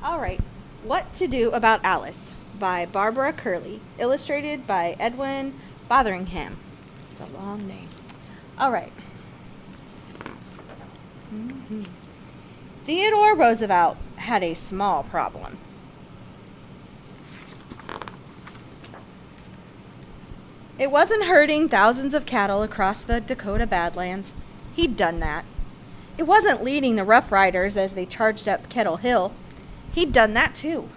All right. What to Do About Alice by Barbara Curley, illustrated by Edwin Fotheringham. It's a long name. All right. Theodore Roosevelt had a small problem. It wasn't herding thousands of cattle across the Dakota Badlands. He'd done that. It wasn't leading the Rough Riders as they charged up Kettle Hill. He'd done that too.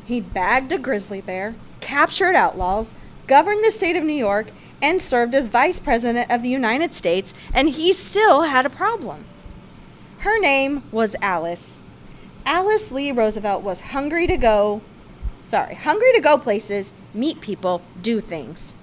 He'd bagged a grizzly bear, captured outlaws, governed the state of New York, and served as vice president of the United States, and he still had a problem. Her name was Alice. Alice Lee Roosevelt was hungry to go places, meet people, do things.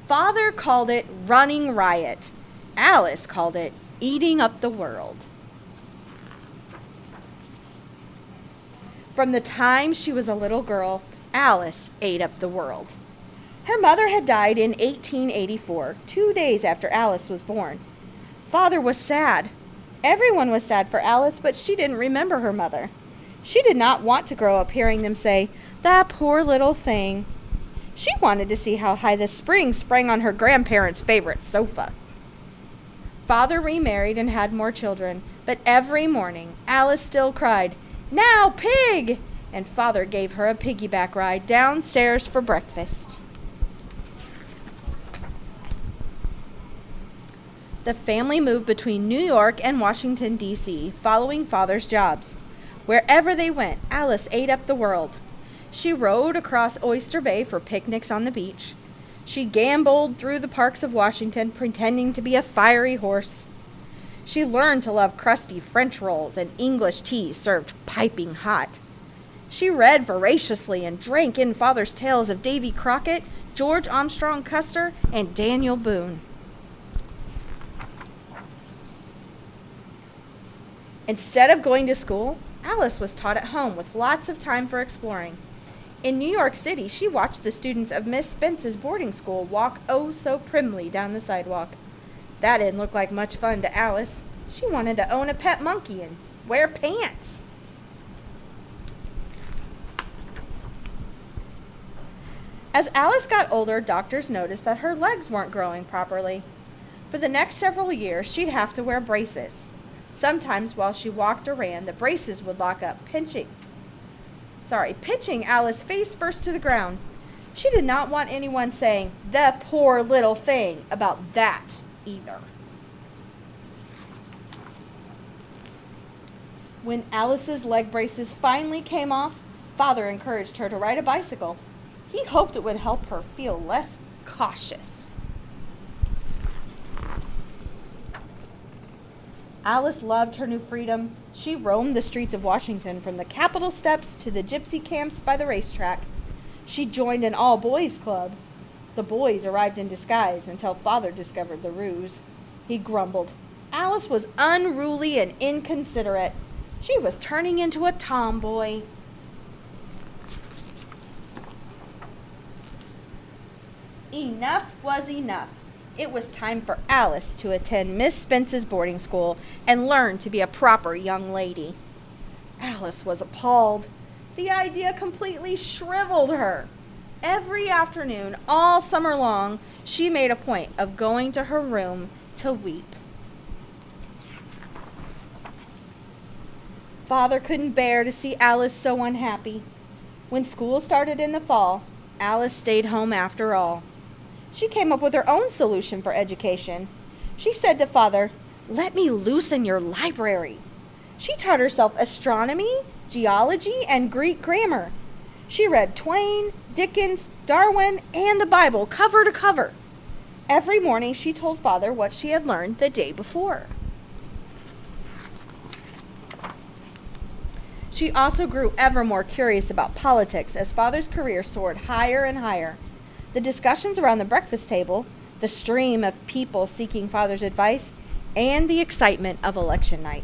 Father called it running riot. Alice called it eating up the world. From the time she was a little girl, Alice ate up the world. Her mother had died in 1884, 2 days after Alice was born. Father was sad. Everyone was sad for Alice, but she didn't remember her mother. She did not want to grow up hearing them say, "That poor little thing." She wanted to see how high the spring sprang on her grandparents' favorite sofa. Father remarried and had more children, but every morning Alice still cried, "Now, pig!" and Father gave her a piggyback ride downstairs for breakfast. The family moved between New York and Washington, D.C., following Father's jobs. Wherever they went, Alice ate up the world. She rode across Oyster Bay for picnics on the beach. She gambled through the parks of Washington, pretending to be a fiery horse. She learned to love crusty French rolls and English tea served piping hot. She read voraciously and drank in Father's tales of Davy Crockett, George Armstrong Custer, and Daniel Boone. Instead of going to school, Alice was taught at home with lots of time for exploring. In New York City, she watched the students of Miss Spence's boarding school walk oh so primly down the sidewalk. That didn't look like much fun to Alice. She wanted to own a pet monkey and wear pants. As Alice got older, doctors noticed that her legs weren't growing properly. For the next several years, she'd have to wear braces. Sometimes while she walked or ran, the braces would lock up, pitching Alice face first to the ground. She did not want anyone saying, "The poor little thing," about that either. When Alice's leg braces finally came off, Father encouraged her to ride a bicycle. He hoped it would help her feel less cautious. Alice loved her new freedom. She roamed the streets of Washington from the Capitol steps to the gypsy camps by the racetrack. She joined an all-boys club. The boys arrived in disguise until Father discovered the ruse. He grumbled. Alice was unruly and inconsiderate. She was turning into a tomboy. Enough was enough. It was time for Alice to attend Miss Spence's boarding school and learn to be a proper young lady. Alice was appalled. The idea completely shriveled her. Every afternoon, all summer long, she made a point of going to her room to weep. Father couldn't bear to see Alice so unhappy. When school started in the fall, Alice stayed home after all. She came up with her own solution for education. She said to Father, "Let me loose in your library." She taught herself astronomy, geology, and Greek grammar. She read Twain, Dickens, Darwin, and the Bible cover to cover. Every morning she told Father what she had learned the day before. She also grew ever more curious about politics as Father's career soared higher and higher. The discussions around the breakfast table, the stream of people seeking Father's advice, and the excitement of election night.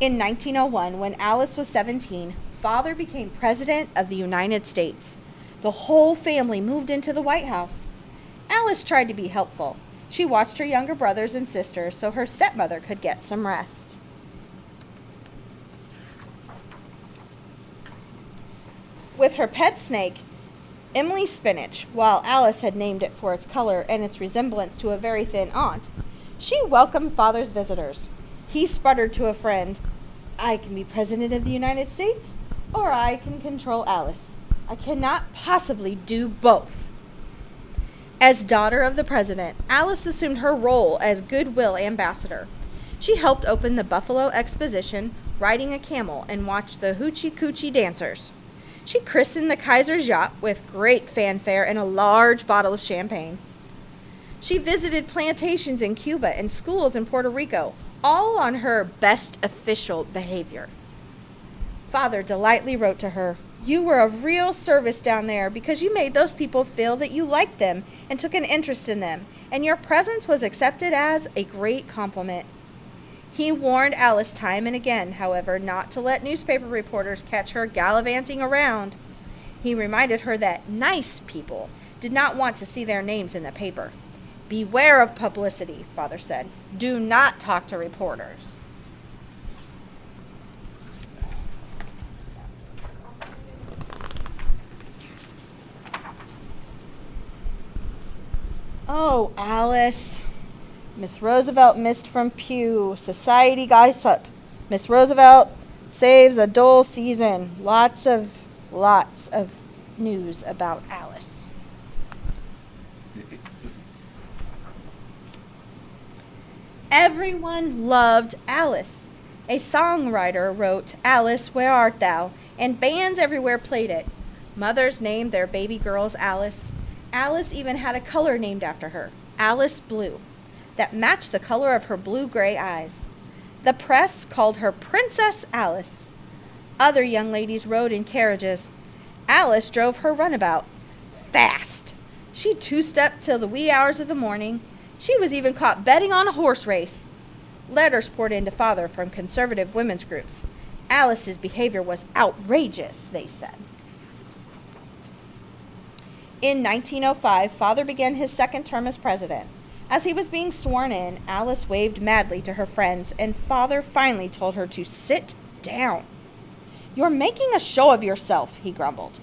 In 1901, when Alice was 17, Father became President of the United States. The whole family moved into the White House. Alice tried to be helpful. She watched her younger brothers and sisters so her stepmother could get some rest. With her pet snake, Emily Spinach, while Alice had named it for its color and its resemblance to a very thin aunt, she welcomed Father's visitors. He sputtered to a friend, "I can be President of the United States, or I can control Alice. I cannot possibly do both." As daughter of the president, Alice assumed her role as goodwill ambassador. She helped open the Buffalo Exposition, riding a camel, and watched the hoochie coochie dancers. She christened the Kaiser's yacht with great fanfare and a large bottle of champagne. She visited plantations in Cuba and schools in Puerto Rico, all on her best official behavior. Father delightedly wrote to her, "You were of real service down there because you made those people feel that you liked them and took an interest in them, and your presence was accepted as a great compliment." He warned Alice time and again, however, not to let newspaper reporters catch her gallivanting around. He reminded her that nice people did not want to see their names in the paper. "Beware of publicity," Father said. "Do not talk to reporters." "Oh, Alice." Miss Roosevelt missed from pew. Society gossip. Miss Roosevelt saves a dull season. Lots of news about Alice. Everyone loved Alice. A songwriter wrote, "Alice, where art thou?" and bands everywhere played it. Mothers named their baby girls Alice. Alice even had a color named after her, Alice Blue, that matched the color of her blue-gray eyes. The press called her Princess Alice. Other young ladies rode in carriages. Alice drove her runabout. Fast. She two-stepped till the wee hours of the morning. She was even caught betting on a horse race. Letters poured into Father from conservative women's groups. Alice's behavior was outrageous, they said. In 1905, Father began his second term as president. As he was being sworn in, Alice waved madly to her friends, and Father finally told her to sit down. "You're making a show of yourself," he grumbled.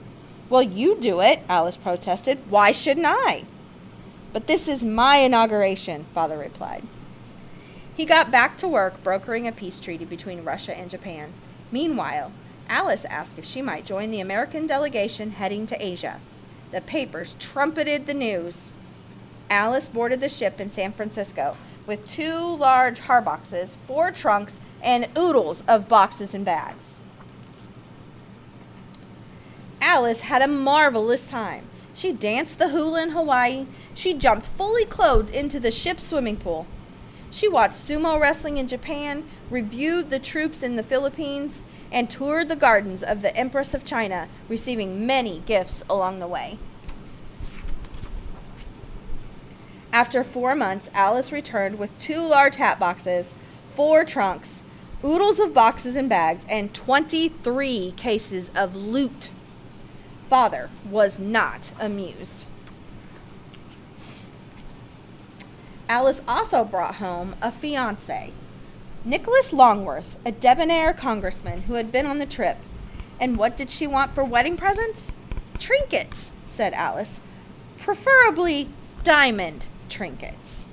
"Well, you do it," Alice protested. "Why shouldn't I?" "But this is my inauguration," Father replied. He got back to work brokering a peace treaty between Russia and Japan. Meanwhile, Alice asked if she might join the American delegation heading to Asia. The papers trumpeted the news. Alice boarded the ship in San Francisco with 2 large harboxes, 4 trunks, and oodles of boxes and bags. Alice had a marvelous time. She danced the hula in Hawaii. She jumped fully clothed into the ship's swimming pool. She watched sumo wrestling in Japan, reviewed the troops in the Philippines, and toured the gardens of the Empress of China, receiving many gifts along the way. After 4 months, Alice returned with 2 large hat boxes, 4 trunks, oodles of boxes and bags, and 23 cases of loot. Father was not amused. Alice also brought home a fiancé, Nicholas Longworth, a debonair congressman who had been on the trip. And what did she want for wedding presents? Trinkets, said Alice. Preferably diamond trinkets.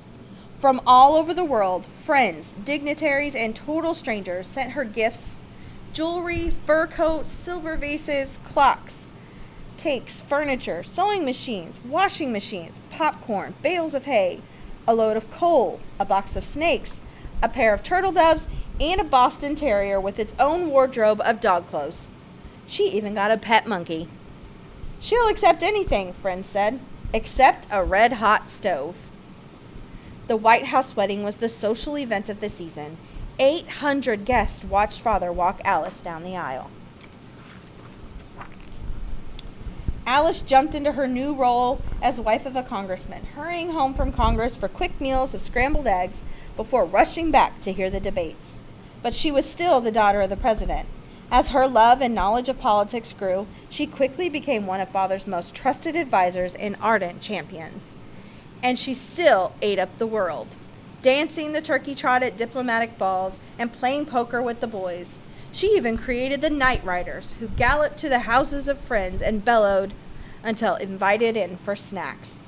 From all over the world, friends, dignitaries, and total strangers sent her gifts: jewelry, fur coats, silver vases, clocks, cakes, furniture, sewing machines, washing machines, popcorn, bales of hay, a load of coal, a box of snakes, a pair of turtle doves, and a Boston Terrier with its own wardrobe of dog clothes. She even got a pet monkey. "She'll accept anything," friends said, "except a red-hot stove." The White House wedding was the social event of the season. 800 guests watched Father walk Alice down the aisle. Alice jumped into her new role as wife of a congressman, hurrying home from Congress for quick meals of scrambled eggs before rushing back to hear the debates. But she was still the daughter of the president. As her love and knowledge of politics grew, she quickly became one of Father's most trusted advisors and ardent champions. And she still ate up the world, dancing the turkey trot at diplomatic balls and playing poker with the boys. She even created the night riders who galloped to the houses of friends and bellowed until invited in for snacks.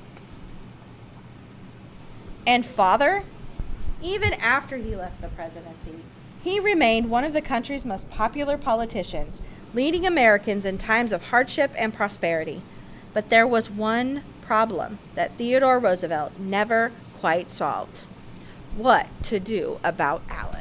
And father, even after he left the presidency, he remained one of the country's most popular politicians, leading Americans in times of hardship and prosperity. But there was one problem that Theodore Roosevelt never quite solved: what to do about Alice.